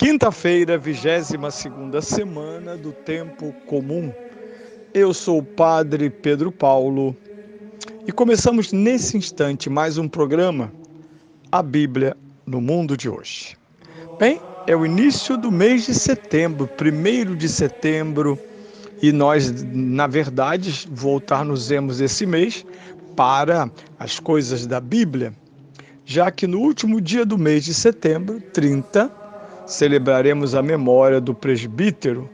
Quinta-feira, 22ª semana do Tempo Comum. Eu sou o Padre Pedro Paulo e começamos nesse instante mais um programa, A Bíblia no Mundo de Hoje. Bem, é o início do mês de setembro, 1º de setembro, e nós, na verdade, voltarmos esse mês para as coisas da Bíblia, já que no último dia do mês de setembro, 30, celebraremos a memória do presbítero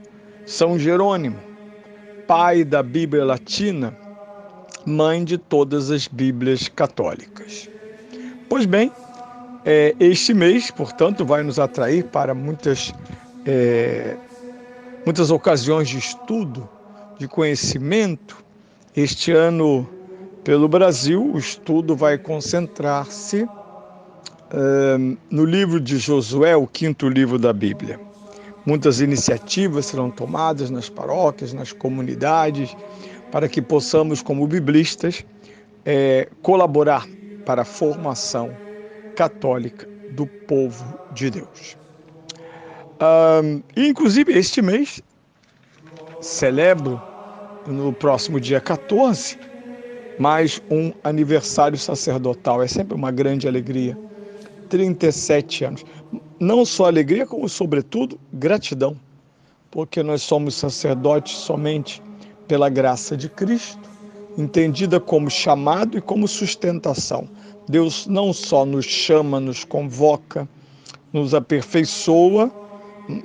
São Jerônimo, pai da Bíblia Latina, mãe de todas as Bíblias católicas. Pois bem, este mês, portanto, vai nos atrair para muitas ocasiões de estudo, de conhecimento. Este ano, pelo Brasil, o estudo vai concentrar-se no livro de Josué, o 5º livro da Bíblia. Muitas iniciativas serão tomadas nas paróquias, nas comunidades, para que possamos, como biblistas, colaborar para a formação católica do povo de Deus. Inclusive, este mês, celebro, no próximo dia 14, mais um aniversário sacerdotal. É sempre uma grande alegria. 37 anos. Não só alegria, como, sobretudo, gratidão, porque nós somos sacerdotes somente pela graça de Cristo, entendida como chamado e como sustentação. Deus não só nos chama, nos convoca, nos aperfeiçoa,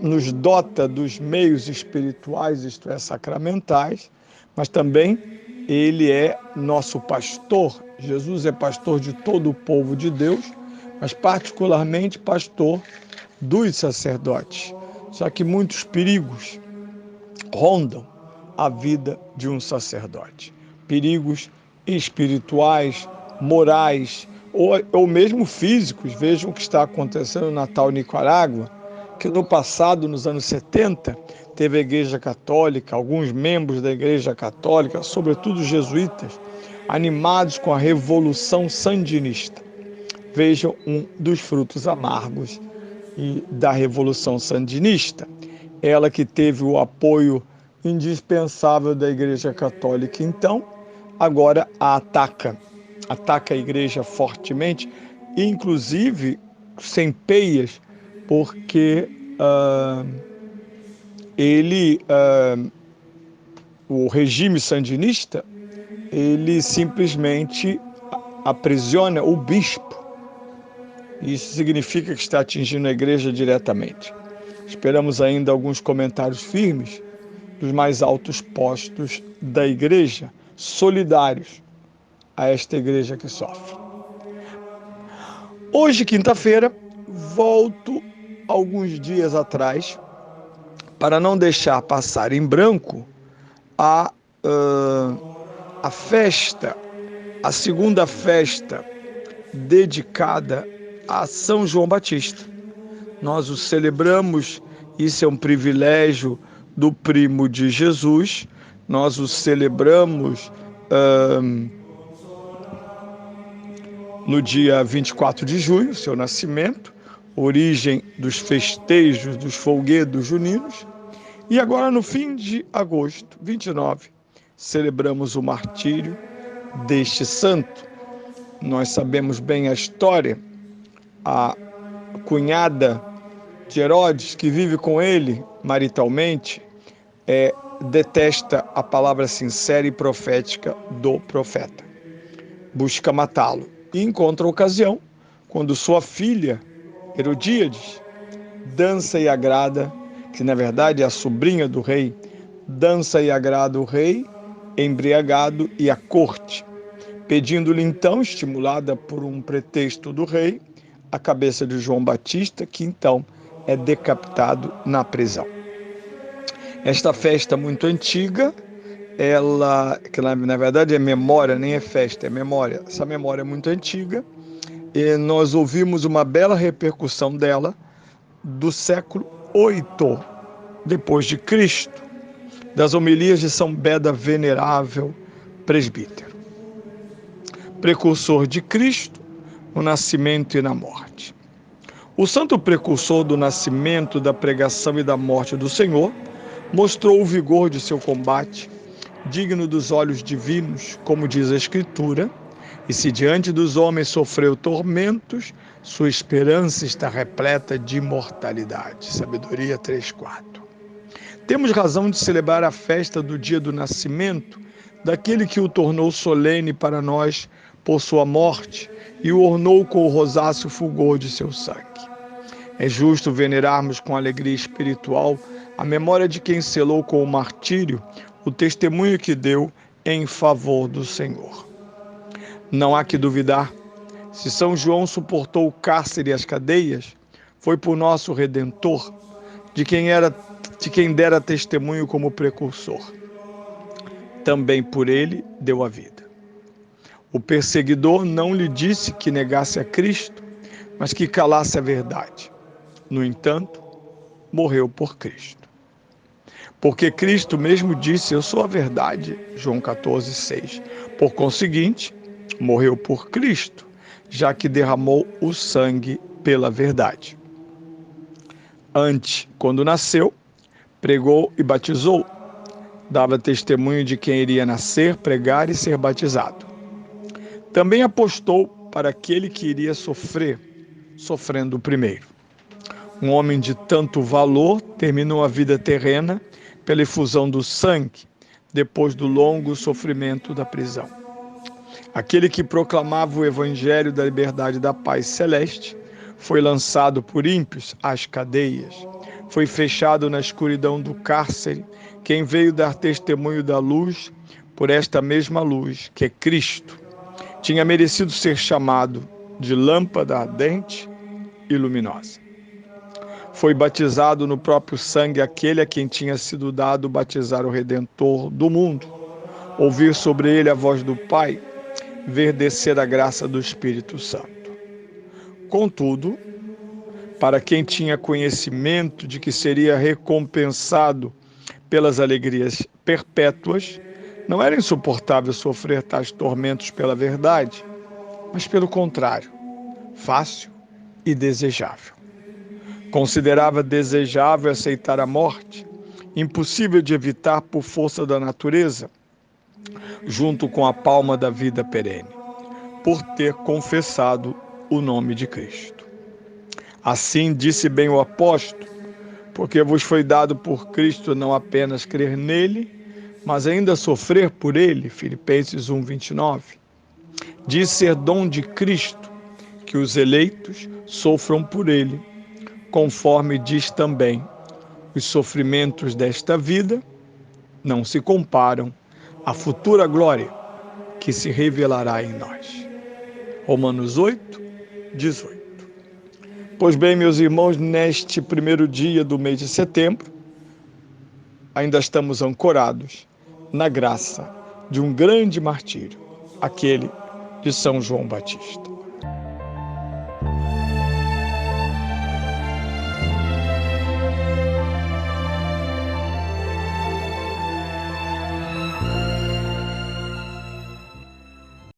nos dota dos meios espirituais, isto é, sacramentais, mas também Ele é nosso pastor. Jesus é pastor de todo o povo de Deus, mas particularmente pastor dos sacerdotes. Só que muitos perigos rondam a vida de um sacerdote. Perigos espirituais, morais ou mesmo físicos. Vejam o que está acontecendo no Natal, Nicarágua, que no passado, nos anos 70, teve a Igreja Católica, alguns membros da Igreja Católica, sobretudo os jesuítas, animados com a Revolução Sandinista. Vejam um dos frutos amargos da Revolução Sandinista. Ela que teve o apoio indispensável da Igreja Católica, então, agora ataca a Igreja fortemente, inclusive sem peias, porque o regime sandinista, ele simplesmente aprisiona o bispo. Isso significa que está atingindo a igreja diretamente. Esperamos ainda alguns comentários firmes dos mais altos postos da igreja, solidários a esta igreja que sofre. Hoje, quinta-feira, volto alguns dias atrás para não deixar passar em branco a festa, a segunda festa dedicada a São João Batista. Nós o celebramos, isso é um privilégio do primo de Jesus, nós o celebramos no dia 24 de junho, seu nascimento, origem dos festejos, dos folguedos juninos, e agora no fim de agosto, 29, celebramos o martírio deste santo. Nós sabemos bem a história. A cunhada de Herodes, que vive com ele maritalmente, detesta a palavra sincera e profética do profeta. Busca matá-lo e encontra a ocasião quando sua filha, Herodíades, dança e agrada, que na verdade é a sobrinha do rei, dança e agrada o rei, embriagado, e a corte, pedindo-lhe então, estimulada por um pretexto do rei, a cabeça de João Batista, que então é decapitado na prisão. Esta festa muito antiga, que na verdade é memória, nem é festa, é memória. Essa memória é muito antiga, e nós ouvimos uma bela repercussão dela do século VIII depois de Cristo, das homilias de São Beda Venerável, presbítero, precursor de Cristo no nascimento e na morte. O santo precursor do nascimento, da pregação e da morte do Senhor mostrou o vigor de seu combate, digno dos olhos divinos, como diz a Escritura, e se diante dos homens sofreu tormentos, sua esperança está repleta de imortalidade. Sabedoria 3:4. Temos razão de celebrar a festa do dia do nascimento daquele que o tornou solene para nós por sua morte e o ornou com o rosáceo fulgor de seu sangue. É justo venerarmos com alegria espiritual a memória de quem selou com o martírio o testemunho que deu em favor do Senhor. Não há que duvidar, se São João suportou o cárcere e as cadeias, foi por nosso Redentor, de quem dera testemunho como precursor. Também por ele deu a vida. O perseguidor não lhe disse que negasse a Cristo, mas que calasse a verdade. No entanto, morreu por Cristo. Porque Cristo mesmo disse, eu sou a verdade, João 14:6. Por conseguinte, morreu por Cristo, já que derramou o sangue pela verdade. Antes, quando nasceu, pregou e batizou, dava testemunho de quem iria nascer, pregar e ser batizado. Também apostou para aquele que iria sofrer, sofrendo primeiro. Um homem de tanto valor terminou a vida terrena pela efusão do sangue, depois do longo sofrimento da prisão. Aquele que proclamava o evangelho da liberdade e da paz celeste foi lançado por ímpios às cadeias, foi fechado na escuridão do cárcere, quem veio dar testemunho da luz, por esta mesma luz, que é Cristo, tinha merecido ser chamado de lâmpada ardente e luminosa. Foi batizado no próprio sangue aquele a quem tinha sido dado batizar o Redentor do mundo, ouvir sobre ele a voz do Pai, ver descer a graça do Espírito Santo. Contudo, para quem tinha conhecimento de que seria recompensado pelas alegrias perpétuas, não era insuportável sofrer tais tormentos pela verdade, mas pelo contrário, fácil e desejável. Considerava desejável aceitar a morte, impossível de evitar por força da natureza, junto com a palma da vida perene, por ter confessado o nome de Cristo. Assim disse bem o apóstolo, porque vos foi dado por Cristo não apenas crer nele, mas ainda sofrer por ele, Filipenses 1:29. Diz ser dom de Cristo que os eleitos sofram por ele, conforme diz também, os sofrimentos desta vida não se comparam à futura glória que se revelará em nós. Romanos 8:18. Pois bem, meus irmãos, neste primeiro dia do mês de setembro, ainda estamos ancorados na graça de um grande martírio, aquele de São João Batista.